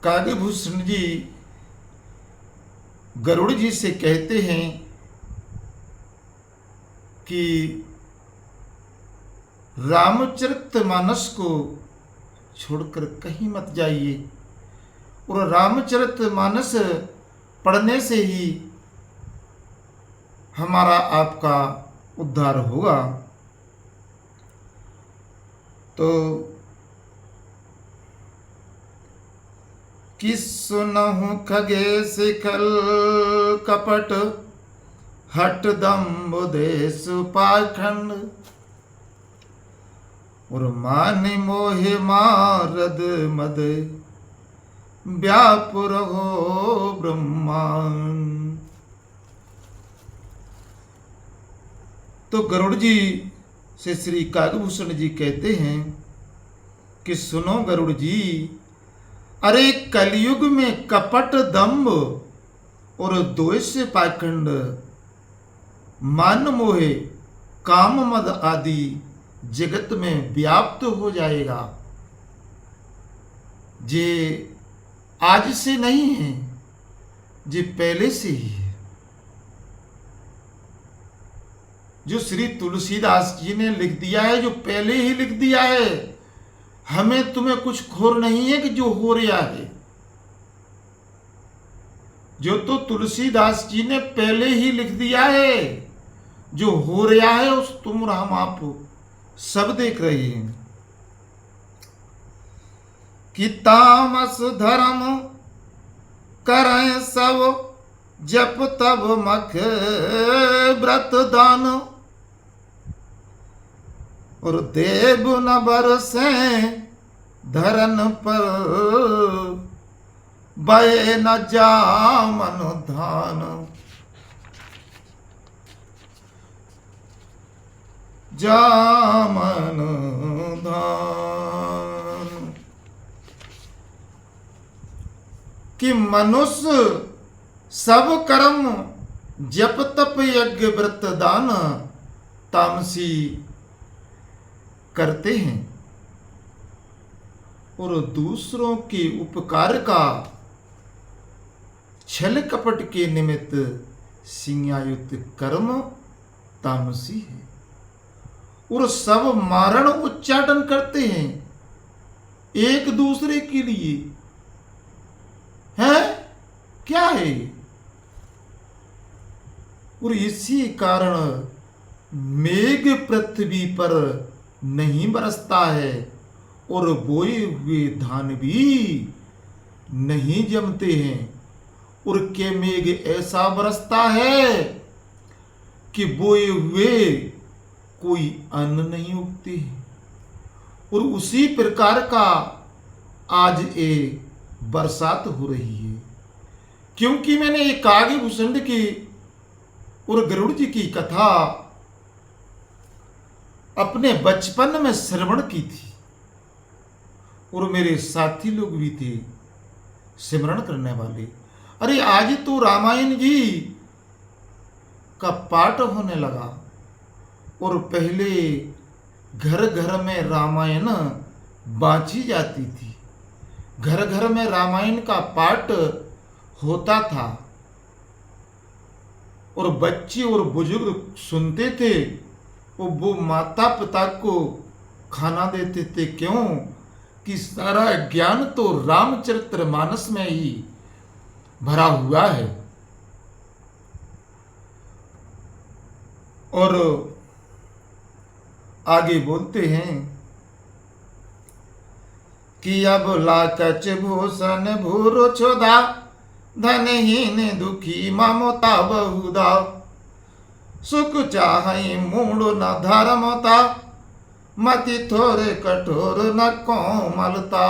कागभूषण जी गरुड़ जी से कहते हैं कि रामचरितमानस को छोड़कर कहीं मत जाइए, और रामचरितमानस पढ़ने से ही हमारा आपका उद्धार होगा। तो कि सुनहु खगेश खल कपट हट दम्भ देश पाखंड, और मानि मोहे मारद मद व्यापुर हो ब्रह्मांड। तो गरुड़ जी से श्री कागभूषण जी कहते हैं कि सुनो गरुड़ जी, अरे कलयुग में कपट दंभ और द्वेष पाखंड, मान मोहे काम मद आदि जगत में व्याप्त हो जाएगा। जे आज से नहीं है, जे पहले से ही है। जो श्री तुलसीदास जी ने लिख दिया है, जो पहले ही लिख दिया है, हमें तुम्हें कुछ खोर नहीं है कि जो हो रहा है। जो तो तुलसीदास जी ने पहले ही लिख दिया है, जो हो रहा है उस तुम और हम आप सब देख रहे हैं। कि तामस धर्म करें सब जप तब मख व्रत दान, और देव न बरसे धरन पर बय न जामन धान। जामन धान कि मनुष्य सब कर्म जप तप यज्ञ व्रत दान तामसी करते हैं, और दूसरों के उपकार का छल कपट के निमित्त सिंहायुक्त कर्म तामसी है। और सब मारण उच्चाटन करते हैं एक दूसरे के लिए, है क्या है। और इसी कारण मेघ पृथ्वी पर नहीं बरसता है, और बोए हुए धान भी नहीं जमते हैं। और के मेघ ऐसा बरसता है कि बोए हुए कोई अन्न नहीं उगते। और उसी प्रकार का आज ये बरसात हो रही है, क्योंकि मैंने ये कागभूषण की और गरुड़ जी की कथा अपने बचपन में श्रवण की थी, और मेरे साथी लोग भी थे सिमरण करने वाले। अरे आज तो रामायण जी का पाठ होने लगा, और पहले घर घर में रामायण बांची जाती थी, घर घर में रामायण का पाठ होता था, और बच्चे और बुजुर्ग सुनते थे। वो माता पिता को खाना देते थे, क्यों कि सारा ज्ञान तो रामचरितमानस में ही भरा हुआ है। और आगे बोलते हैं कि अब लाकच भूषण भूर छोदा, धनहीन दुखी ममता बहुधा, सुख चाहे मूड न धर्मता, मति थोरे कठोर न कोमलता।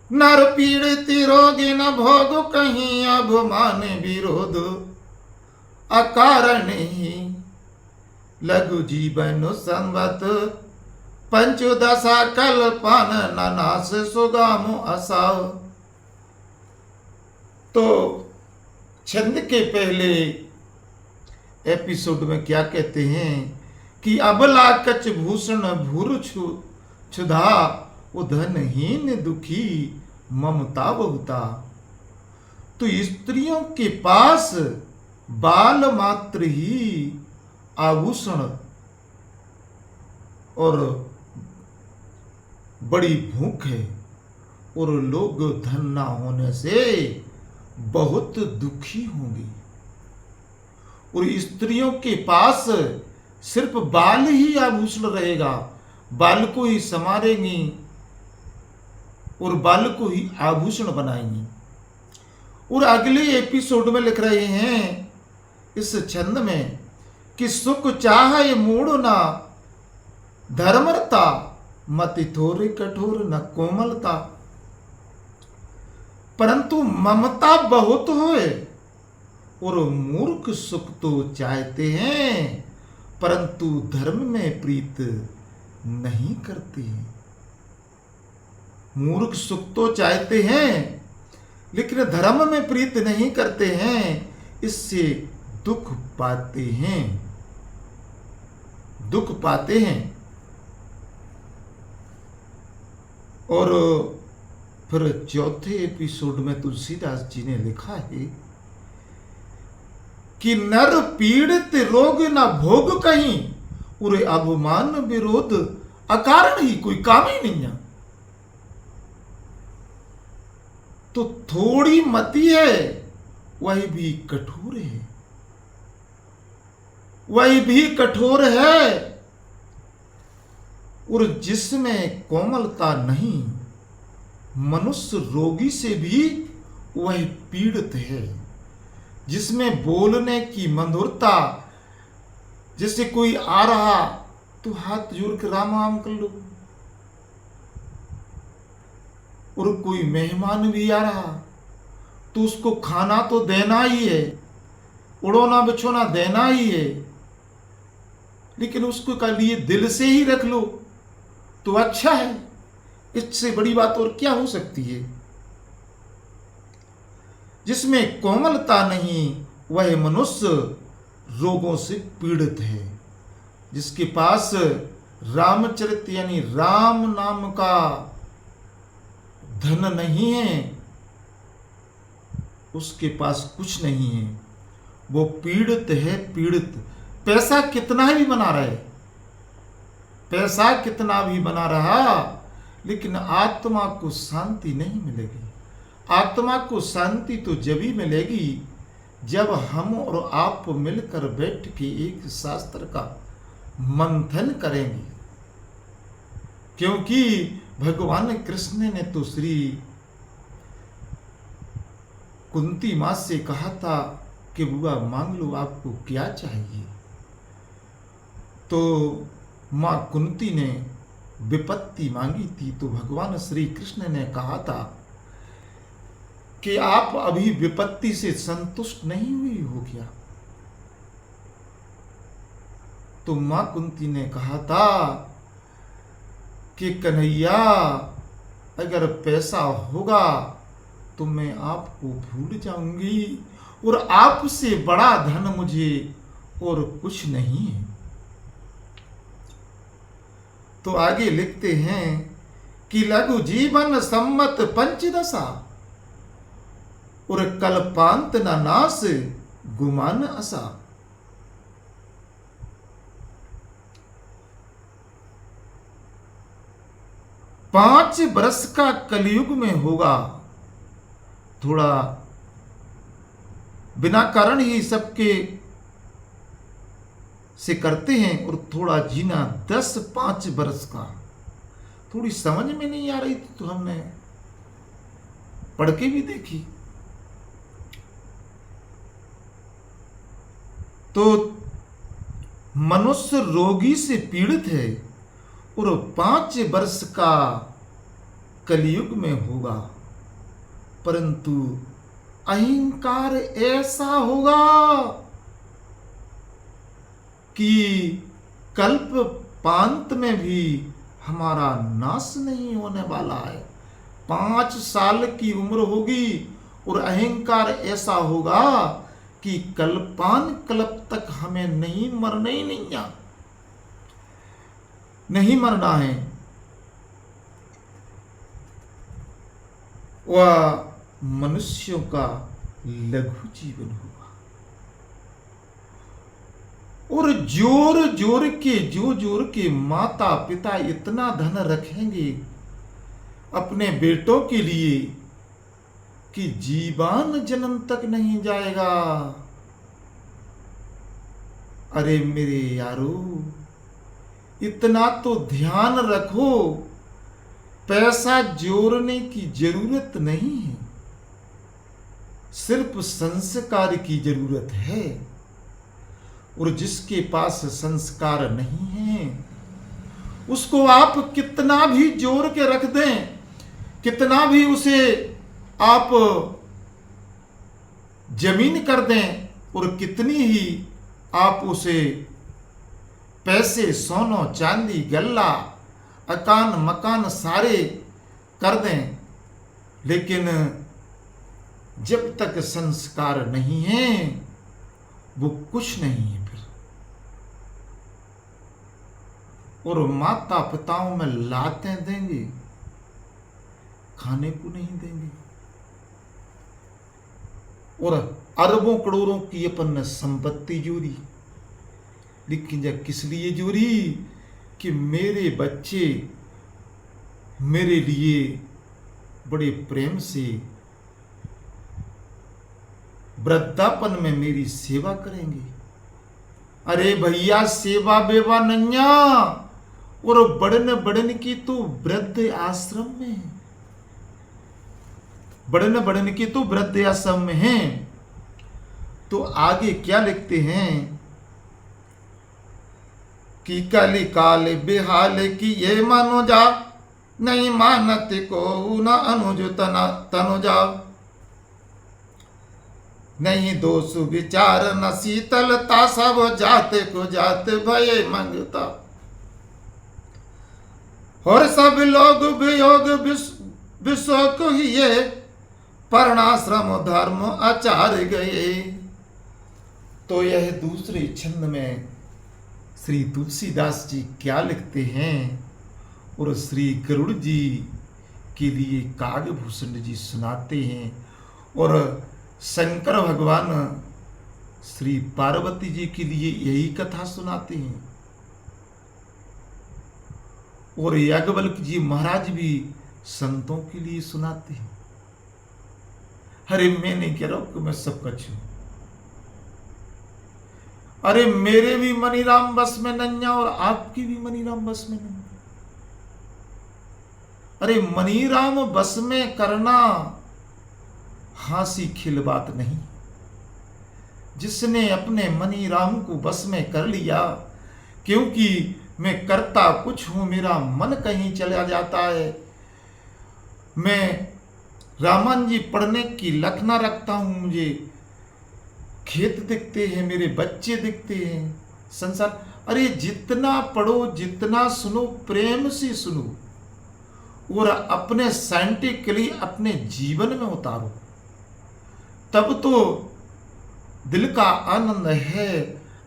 नर पीड़ित रोगी न भोग कहीं, अब मान विरोध अकारण ही, लघु जीवन संवत पंचदशा कल्पन नास सुगम असाव। तो छंद के पहले एपिसोड में क्या कहते हैं कि अबला कच भूषण भूर क्षुधा, वो धनहीन दुखी ममता बहुता। तो स्त्रियों के पास बाल मात्र ही आभूषण और बड़ी भूख है, और लोग धन ना होने से बहुत दुखी होंगे। और स्त्रियों के पास सिर्फ बाल ही आभूषण रहेगा, बाल को ही संवारेंगी और बाल को ही आभूषण बनाएंगी। और अगले एपिसोड में लिख रहे हैं इस छंद में कि सुख चाहे मूढ़ ना धर्मरता, मति थोड़ी कठोर न कोमलता। परंतु ममता बहुत होए और मूर्ख सुख तो चाहते हैं, परंतु धर्म में प्रीत नहीं करते हैं। मूर्ख सुख तो चाहते हैं लेकिन धर्म में प्रीत नहीं करते हैं, इससे दुख पाते हैं, दुख पाते हैं। और फिर चौथे एपिसोड में तुलसीदास जी ने लिखा है कि नर पीड़ित रोग न भोग कहीं, उरे अभिमान विरोध अकारण ही कोई काम ही नहीं है। तो थोड़ी मति है वही भी कठोर है, वही भी कठोर है। और जिसमें कोमलता नहीं, मनुष्य रोगी से भी वह पीड़ित है। जिसमें बोलने की मधुरता, जैसे कोई आ रहा तो हाथ जोड़ के राम राम कर लो, और कोई मेहमान भी आ रहा तो उसको खाना तो देना ही है, उड़ोना बिछोना देना ही है, लेकिन उसको का लिए दिल से ही रख लो तो अच्छा है। इससे बड़ी बात और क्या हो सकती है। जिसमें कोमलता नहीं वह मनुष्य रोगों से पीड़ित है। जिसके पास रामचरित यानी राम नाम का धन नहीं है, उसके पास कुछ नहीं है, वो पीड़ित है, पीड़ित। पैसा कितना भी बना रहे, पैसा कितना भी बना रहा, लेकिन आत्मा को शांति नहीं मिलेगी। आत्मा को शांति तो जब ही मिलेगी जब हम और आप मिलकर बैठ के एक शास्त्र का मंथन करेंगे। क्योंकि भगवान कृष्ण ने तो श्री कुंती मां से कहा था कि बुआ मांग लो आपको क्या चाहिए। तो मां कुंती ने विपत्ति मांगी थी, तो भगवान श्री कृष्ण ने कहा था कि आप अभी विपत्ति से संतुष्ट नहीं हुई हो क्या। तो मां कुंती ने कहा था कि कन्हैया अगर पैसा होगा तो मैं आपको भूल जाऊंगी, और आपसे बड़ा धन मुझे और कुछ नहीं है। तो आगे लिखते हैं कि लघु जीवन सम्मत पंचदशा, और कल्पांत न नाश गुमान आशा। पांच वर्ष का कलयुग में होगा। थोड़ा बिना कारण ही सबके से करते हैं, और थोड़ा जीना 10-5 वर्ष का। थोड़ी समझ में नहीं आ रही थी तो हमने पढ़ के भी देखी। तो मनुष्य रोगी से पीड़ित है और 5 वर्ष का कलयुग में होगा, परंतु अहंकार ऐसा होगा कि कल्प पांत में भी हमारा नाश नहीं होने वाला है। 5 साल की उम्र होगी और अहंकार ऐसा होगा कि कल्पान कल्प तक हमें नहीं मरना ही नहीं मरना है। वह मनुष्यों का लघु जीवन होगा। और जोर के माता पिता इतना धन रखेंगे अपने बेटों के लिए कि जीवन जन्म तक नहीं जाएगा। अरे मेरे यारो, इतना तो ध्यान रखो, पैसा जोड़ने की जरूरत नहीं है, सिर्फ संस्कार की जरूरत है। और जिसके पास संस्कार नहीं है उसको आप कितना भी जोड़ के रख दें, कितना भी उसे आप जमीन कर दें, और कितनी ही आप उसे पैसे, सोना चांदी, गल्ला, अकान मकान सारे कर दें, लेकिन जब तक संस्कार नहीं है वो कुछ नहीं है फिर। और माता पिताओं में लातें देंगे, खाने को नहीं देंगे। और अरबों करोड़ों की अपन ने संपत्ति जोड़ी, लेकिन जब किस लिए जोड़ी कि मेरे बच्चे मेरे लिए बड़े प्रेम से वृद्धापन में मेरी सेवा करेंगे। अरे भैया, सेवा बेवा नन्या, और बढ़न की तो वृद्ध आश्रम में है, बढ़न की तो वृद्ध आश्रम में है। तो आगे क्या लिखते हैं कि कली काल बेहाल की ये मानो जा, नहीं मानते को न अनुज तनुजा, नहीं दोष विचार न शीतलता, सब जाते को जाते भय मंगता। और सब लोग वियोग विशोक ये, पर्णाश्रम धर्म आचार गए। तो यह दूसरे छंद में श्री तुलसीदास जी क्या लिखते हैं और श्री गरुड़ जी के लिए कागभूषण जी सुनाते हैं, और शंकर भगवान श्री पार्वती जी के लिए यही कथा सुनाते हैं, और याज्ञवल्क्य जी महाराज भी संतों के लिए सुनाते हैं। अरे मैं नहीं कह रहा हूं कि मैं सब कुछ हूं, अरे मेरे भी मनीराम बस में नहीं, और आपकी भी मनीराम बस में नहीं। अरे मनीराम बस में करना हंसी खिल बात नहीं। जिसने अपने मनीराम को बस में कर लिया, क्योंकि मैं करता कुछ हूं, मेरा मन कहीं चला जाता है, मैं रामायण जी पढ़ने की लखना रखता हूं, मुझे खेत दिखते हैं, मेरे बच्चे दिखते हैं, संसार। अरे जितना पढ़ो, जितना सुनो, प्रेम से सुनो, और अपने साइंटिफिकली अपने जीवन में उतारो, तब तो दिल का आनंद है,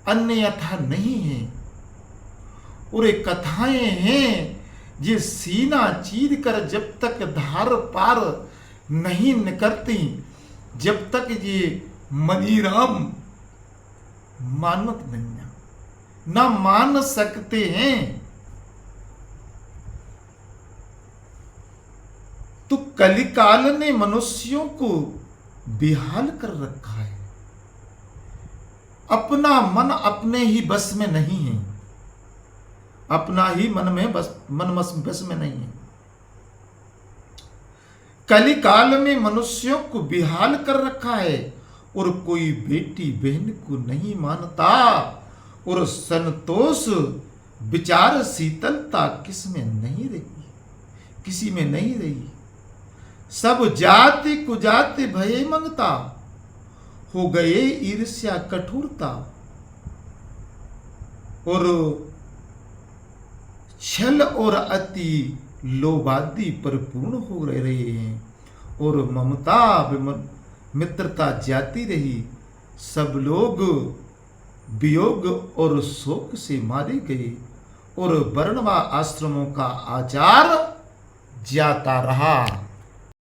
अन्यथा नहीं है। और एक कथाएं हैं ये सीना चीर कर जब तक धार पार नहीं निकलती, जब तक ये मनीराम मानत नहीं, ना मान सकते हैं। तो कलिकाल ने मनुष्यों को बेहाल कर रखा है। अपना मन अपने ही बस में नहीं है, अपना ही मन बस में नहीं है। कलिकाल में मनुष्यों को बेहाल कर रखा है, और कोई बेटी बहन को नहीं मानता, और संतोष विचार शीतलता किसमें नहीं रही, किसी में नहीं रही। सब जाति कुजाति भय मंगता, हो गए ईर्ष्या कठोरता, और छल और अति लोभादि परिपूर्ण हो रहे हैं, और ममता मित्रता जाती रही। सब लोग वियोग और शोक से मारे गए, और वर्ण व आश्रमों का आचार जाता रहा।